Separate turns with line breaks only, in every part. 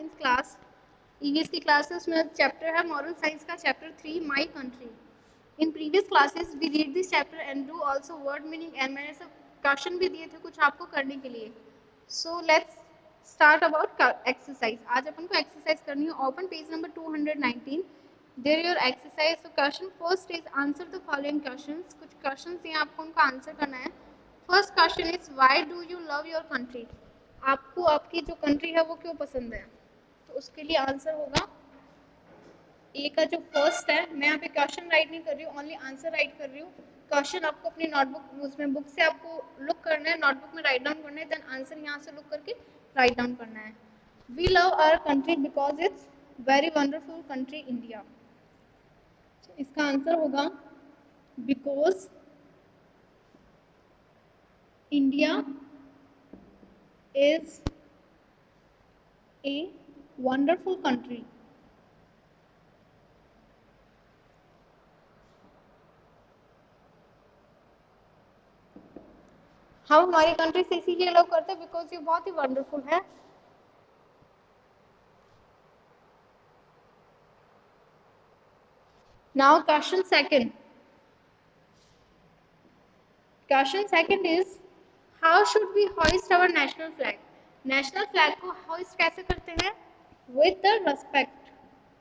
Science class, EVS की classes में chapter है मॉरल साइंस का chapter 3 my country. In previous classes we read this chapter and do also word meaning, and मैंने सब question भी दिए थे कुछ आपको करने के लिए। So let's start about exercise. आज अपन को एक्सरसाइज करनी है। Open page number 219, there your exercise. So question first is answer the following questions. कुछ क्वेश्चंस दिए आपको, उनका आंसर करना है। First question is why do you love your country. आपको आपकी जो कंट्री है वो क्यों पसंद है? तो उसके लिए आंसर होगा ए का जो फर्स्ट है। मैं यहाँ पे क्वेश्चन राइट नहीं कर रही हूँ, ओनली आंसर राइट कर रही हूँ। क्वेश्चन आपको अपनी नोटबुक उसमें बुक से आपको लुक करना है, नोटबुक में राइट डाउन करना है, देन आंसर यहाँ से लुक करके राइट डाउन करना है। We love our country because it's very wonderful country India. इसका आंसर होगा because India is a wonderful country. हम हमारी कंट्री से इसीलिए लव करते हैं बिकॉज ये बहुत ही वंडरफुल है। Now question second. Question second is how should we hoist our national flag. National flag को होइस्ट कैसे करते हैं? With the respect.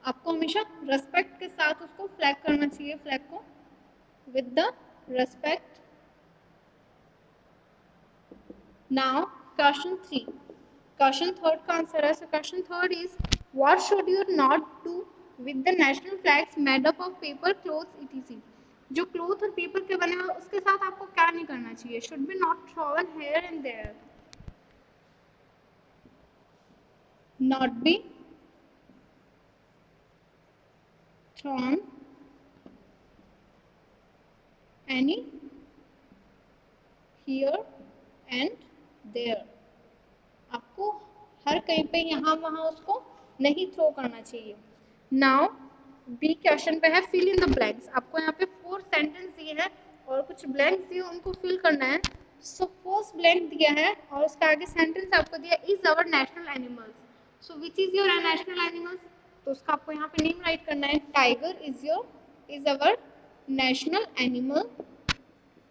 आपको हमेशा रेस्पेक्ट के साथ उसको फ्लैग करना चाहिए, फ्लैग को with the respect. Now question 3, question third का आंसर है। So question third is what should you not do with the national flags made up of paper cloth etc.. जो क्लॉथ और पेपर के बने हुए उसके साथ आपको क्या नहीं करना चाहिए? Should be not thrown here and there, not be thrown any here and there. आपको हर कहीं पे यहाँ वहाँ उसको नहीं थ्रो करना चाहिए। नाउ बी क्वेश्चन पे है फिल इन द ब्लैंक्स। आपको यहाँ पे 4 सेंटेंस दिए हैं और कुछ ब्लैंक्स दिए, उनको फिल करना है। सो फर्स्ट ब्लैंक दिया है और उसका आगे सेंटेंस आपको दिया is our national animals. So which is your national animals, तो उसका आपको यहाँ पे नेम राइट करना है। Tiger is our national animal,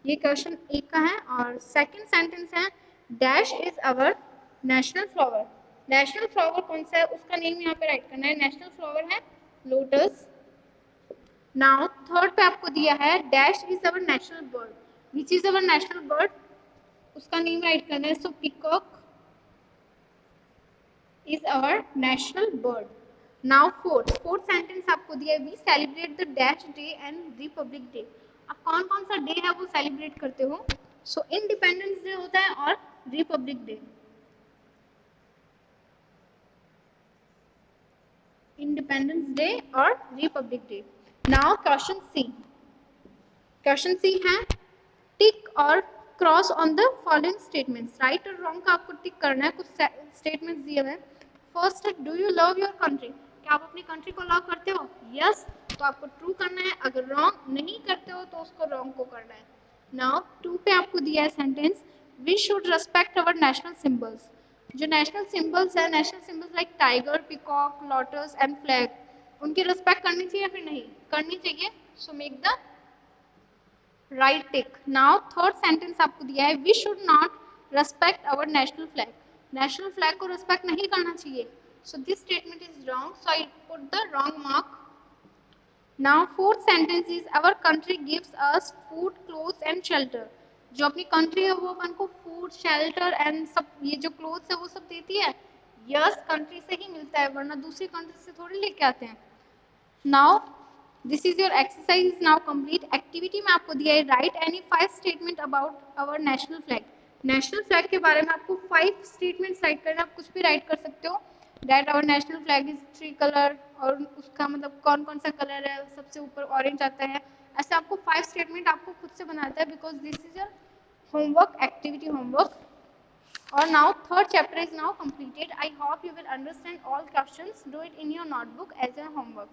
ये क्वेश्चन एक का है। और सेकंड सेंटेंस है dash is our national flower. National flower कौन सा है उसका नेम यहाँ पे राइट करना है। नेशनल फ्लावर है लोटस। नाउ थर्ड पे आपको दिया है dash is our national bird, which is our national bird, उसका नेम राइट करना है। So peacock is our national bird. Now fourth sentence आपको दिया है we celebrate the dash day and republic day. अब कौन कौन सा डे है वो सेलिब्रेट करते हो? सो इंडिपेंडेंस डे होता है और रिपब्लिक डे। इंडिपेंडेंस डे और रिपब्लिक डे। नाउ क्वेश्चन सी। क्वेश्चन सी है टिक और cross on the following statements. Right और रॉन्ग का आपको टिक करना है। कुछ स्टेटमेंट्स दिए हुए हैं। फर्स्ट है do you love your country. क्या आप अपनी कंट्री को लव करते हो? यस, तो आपको ट्रू करना है। अगर रॉन्ग नहीं करते हो तो उसको रॉन्ग को करना है। नाउ 2 पे आपको दिया है sentence we should respect our national symbols. जो नेशनल सिंबल्स है, national symbols like tiger, peacock, lotus and flag, उनकी रेस्पेक्ट करनी चाहिए या फिर नहीं करनी चाहिए? So make the right tick. Now third sentence आपको दिया है we should not respect our national flag. National flag को रेस्पेक्ट नहीं करना चाहिए। So this statement is wrong, so I put the wrong mark. Now fourth sentence is our country gives us food, clothes and shelter. जो अपनी country है वो अपन को food, shelter and सब, ये जो क्लोथ्स है वो सब देती है। यस, कंट्री से ही मिलता है, वरना दूसरी कंट्री से थोड़ी लेके आते हैं। Now this is your exercise is now complete. Activity में आपको दिया है write any 5 statement about our national flag. National flag के बारे में आपको 5 स्टेटमेंट्स राइट करना। आप कुछ भी राइट कर सकते हो। That our national flag is 3 colour, और उसका मतलब कौन कौन सा कलर है, सबसे ऊपर ऑरेंज आता है। ऐसे आपको 5 स्टेटमेंट आपको खुद से बनाता है because this is your homework, activity homework. और now third chapter is now completed. I hope you will understand all questions. Do it in your notebook as a homework.